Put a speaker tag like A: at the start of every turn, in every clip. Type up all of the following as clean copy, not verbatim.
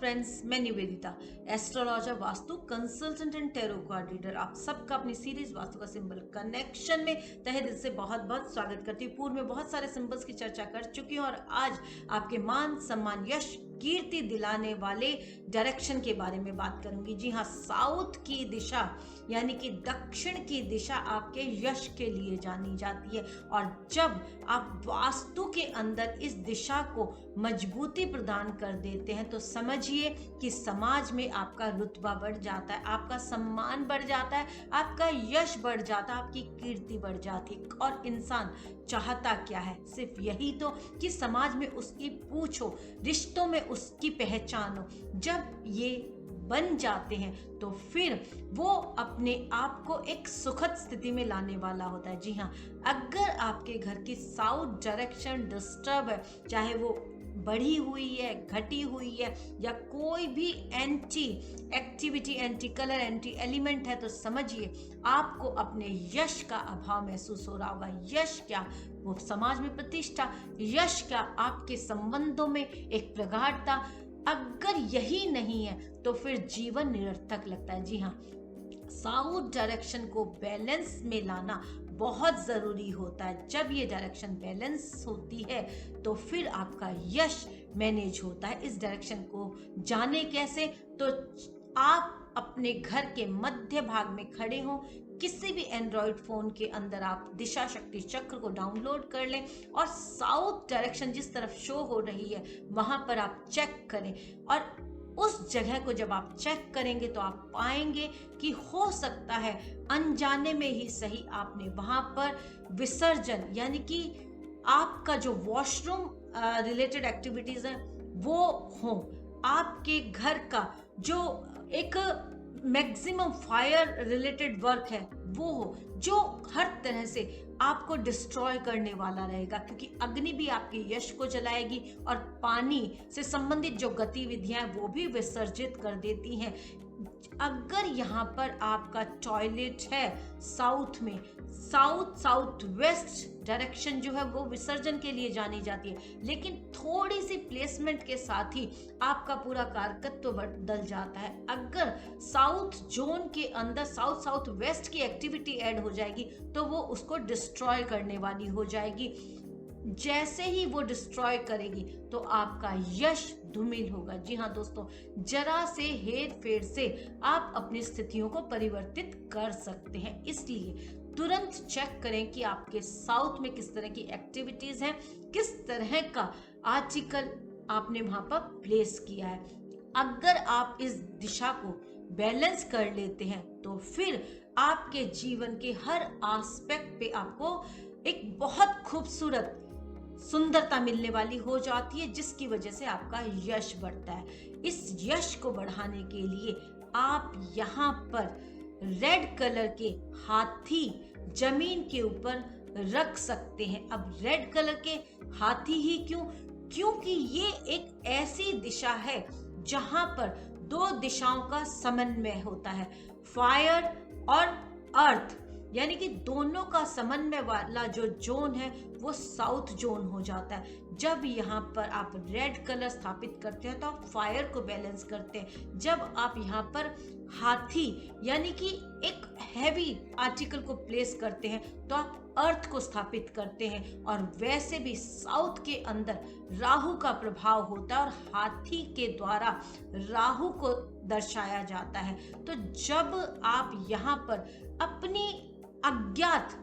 A: Friends, मैं Nivedita, astrologer, vastu consultant and tarot card reader. आप सबका अपनी सीरीज वास्तु का सिंबल कनेक्शन में तहे दिल से बहुत बहुत स्वागत करती हूँ। पूर्व में बहुत सारे सिंबल्स की चर्चा कर चुकी हूँ और आज आपके मान सम्मान यश कीर्ति दिलाने वाले डायरेक्शन के बारे में बात करूंगी। जी हाँ, साउथ की दिशा यानी कि दक्षिण की दिशा आपके यश के लिए जानी जाती है और जब आप वास्तु के अंदर इस दिशा को मजबूती प्रदान कर देते हैं तो समझिए कि समाज में आपका रुतबा बढ़ जाता है, आपका सम्मान बढ़ जाता है, आपका यश बढ़ जाता है, आपकी कीर्ति बढ़ जाती है। और इंसान चाहता क्या है? सिर्फ यही तो कि समाज में उसकी पूछ हो, रिश्तों में उसकी पहचान हो। जब ये बन जाते हैं तो फिर वो अपने आप को एक सुखद स्थिति में लाने वाला होता है। जी हाँ, अगर आपके घर की साउथ डायरेक्शन डिस्टर्ब है, चाहे वो बढ़ी हुई है, घटी हुई है या कोई भी anti activity, anti colour, anti element है, तो समझिए आपको अपने यश का अभाव महसूस हो रहा होगा। यश क्या? वो समाज में प्रतिष्ठा। यश क्या? आपके संबंधों में एक प्रगाढ़ता। अगर यही नहीं है तो फिर जीवन निरर्थक लगता है। जी हाँ, साउथ डायरेक्शन को बैलेंस में लाना बहुत ज़रूरी होता है। जब ये डायरेक्शन बैलेंस होती है तो फिर आपका यश मैनेज होता है। इस डायरेक्शन को जाने कैसे? तो आप अपने घर के मध्य भाग में खड़े हो, किसी भी एंड्रॉयड फ़ोन के अंदर आप दिशा शक्ति चक्र को डाउनलोड कर लें और साउथ डायरेक्शन जिस तरफ शो हो रही है वहाँ पर आप चेक करें और उस जगह को जब आप चेक करेंगे तो आप पाएंगे कि हो सकता है अनजाने में ही सही आपने वहां पर विसर्जन यानी कि आपका जो वॉशरूम रिलेटेड एक्टिविटीज है वो हो, आपके घर का जो एक मैक्सिमम फायर रिलेटेड वर्क है वो हो, जो हर तरह से आपको डिस्ट्रॉय करने वाला रहेगा, क्योंकि अग्नि भी आपके यश को जलाएगी और पानी से संबंधित जो गतिविधियां वो भी विसर्जित कर देती हैं। अगर यहाँ पर आपका टॉयलेट है साउथ में, साउथ वेस्ट डायरेक्शन जो है वो विसर्जन के लिए जानी जाती है, लेकिन थोड़ी सी प्लेसमेंट के साथ ही आपका पूरा कारकत्व बदल जाता है। अगर साउथ जोन के अंदर साउथ वेस्ट की एक्टिविटी ऐड हो जाएगी तो वो उसको डिस्ट्रॉय करने वाली हो जाएगी। जैसे ही वो डिस्ट्रॉय करेगी तो आपका यश धूमिल होगा। जी हाँ दोस्तों, जरा से हेर फेर से आप अपनी स्थितियों को परिवर्तित कर सकते हैं। इसलिए तुरंत चेक करें कि आपके साउथ में किस तरह की एक्टिविटीज हैं, किस तरह का आर्टिकल आपने वहां पर प्लेस किया है। अगर आप इस दिशा को बैलेंस कर लेते हैं तो फिर आपके जीवन के हर एस्पेक्ट पे आपको एक बहुत खूबसूरत सुंदरता मिलने वाली हो जाती है, जिसकी वजह से आपका यश बढ़ता है। इस यश को बढ़ाने के लिए आप यहाँ पर रेड कलर के हाथी जमीन के ऊपर रख सकते हैं। अब रेड कलर के हाथी ही क्यों? क्योंकि ये एक ऐसी दिशा है जहां पर दो दिशाओं का समन्वय होता है, फायर और अर्थ, यानी कि दोनों का समन्वय वाला जो जोन है वो साउथ जोन हो जाता है। जब यहाँ पर आप रेड कलर स्थापित करते हैं तो आप फायर को बैलेंस करते हैं। जब आप यहाँ पर हाथी यानी कि एक हैवी आर्टिकल को प्लेस करते हैं तो आप अर्थ को स्थापित करते हैं। और वैसे भी साउथ के अंदर राहु का प्रभाव होता है और हाथी के द्वारा राहु को दर्शाया जाता है। तो जब आप यहाँ पर अपनी अज्ञात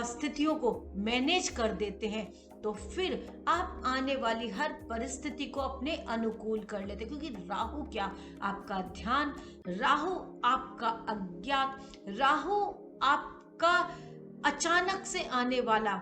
A: स्थितियों को मैनेज कर देते हैं तो फिर आप आने वाली हर परिस्थिति को अपने अनुकूल कर लेते हैं, क्योंकि राहु क्या? आपका ध्यान, राहु आपका अज्ञात, राहु आपका अचानक से आने वाला,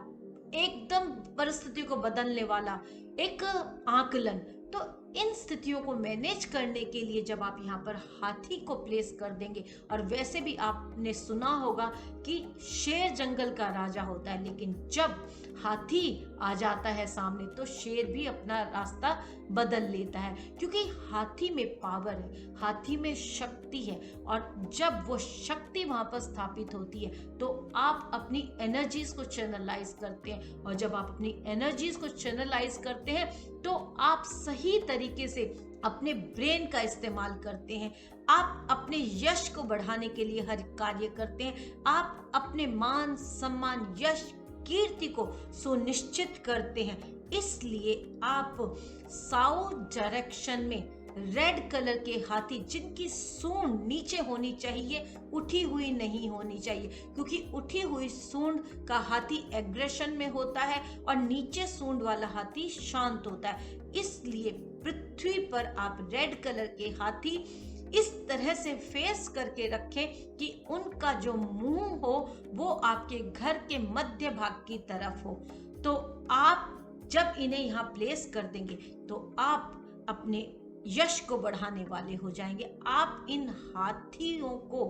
A: एकदम परिस्थिति को बदलने वाला एक आकलन। तो इन स्थितियों को मैनेज करने के लिए जब आप यहाँ पर हाथी को प्लेस कर देंगे, और वैसे भी आपने सुना होगा कि शेर जंगल का राजा होता है, लेकिन जब हाथी आ जाता है सामने तो शेर भी अपना रास्ता बदल लेता है, क्योंकि हाथी में पावर है, हाथी में शक्ति है। और जब वो शक्ति वहां पर स्थापित होती है तो आप अपनी एनर्जीज को चैनलाइज करते हैं, और जब आप अपनी एनर्जीज को चैनलाइज करते हैं तो आप सही तरीके से अपने ब्रेन का इस्तेमाल करते हैं, आप अपने यश को बढ़ाने के लिए हर कार्य करते हैं, आप अपने मान सम्मान यश कीर्ति को सुनिश्चित करते हैं। इसलिए आप साउथ डायरेक्शन में रेड कलर के हाथी जिनकी सूंड नीचे होनी चाहिए, उठी हुई नहीं होनी चाहिए, क्योंकि उठी हुई सूंड का हाथी एग्रेशन में होता है और नीचे सूंड वाला हाथी शांत होता है। इसलिए पृथ्वी पर आप रेड कलर के हाथी इस तरह से फेस करके रखें कि उनका जो मुंह हो वो आपके घर के मध्य भाग की तरफ हो। तो आप जब इन्हें यहाँ प्लेस कर देंगे तो आप अपने यश को बढ़ाने वाले हो जाएंगे। आप इन हाथियों को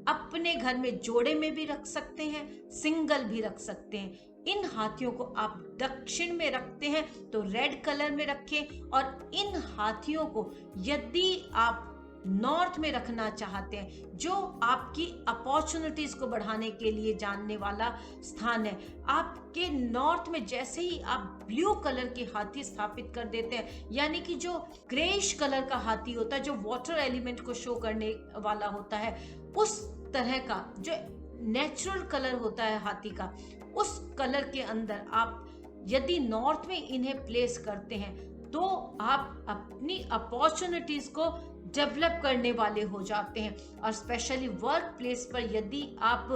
A: अपने घर में जोड़े में भी रख सकते हैं, सिंगल भी रख सकते हैं। इन हाथियों को आप दक्षिण में रखते हैं तो रेड कलर में रखें, और इन हाथियों को यदि आप नॉर्थ में रखना चाहते हैं, जो आपकी अपॉर्चुनिटीज को बढ़ाने के लिए जानने वाला स्थान है, आपके नॉर्थ में जैसे ही आप ब्लू कलर के हाथी स्थापित कर देते हैं, यानी कि जो ग्रेइश कलर का हाथी होता है जो वाटर एलिमेंट को शो करने वाला होता है, उस तरह का जो नेचुरल कलर होता है हाथी का, उस कलर के अंदर आप यदि नॉर्थ में इन्हें प्लेस करते हैं तो आप अपनी अपॉर्चुनिटीज को डेवलप करने वाले हो जाते हैं। और स्पेशली वर्क प्लेस पर यदि आप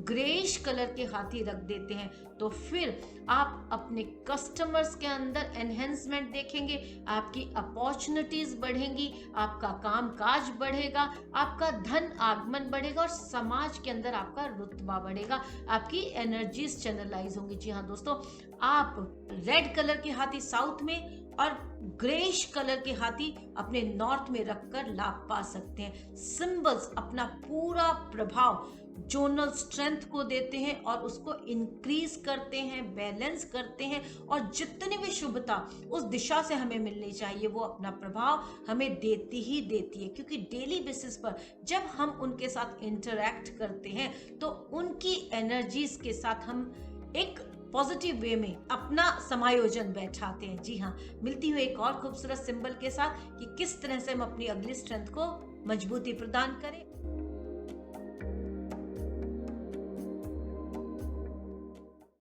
A: ग्रेइश कलर के हाथी रख देते हैं तो फिर आप अपने कस्टमर्स के अंदर एनहेंसमेंट देखेंगे, आपकी अपॉर्चुनिटीज बढ़ेंगी, आपका कामकाज बढ़ेगा, आपका धन आगमन बढ़ेगा और समाज के अंदर आपका रुतबा बढ़ेगा, आपकी एनर्जीज चैनलाइज होंगी। जी हाँ दोस्तों, आप रेड कलर के हाथी साउथ में और ग्रेइश कलर के हाथी अपने नॉर्थ में रखकर लाभ पा सकते हैं। सिंबल्स अपना पूरा प्रभाव जोनल स्ट्रेंथ को देते हैं और उसको इंक्रीज करते हैं, बैलेंस करते हैं, और जितनी भी शुभता उस दिशा से हमें मिलनी चाहिए वो अपना प्रभाव हमें देती ही देती है। क्योंकि डेली बेसिस पर जब हम उनके साथ इंटरैक्ट करते हैं तो उनकी एनर्जीज के साथ हम एक पॉजिटिव वे में अपना समायोजन बैठाते हैं। जी हाँ, मिलती हुई एक और खूबसूरत सिंबल के साथ कि किस तरह से हम अपनी अगली स्ट्रेंथ को मजबूती प्रदान करें।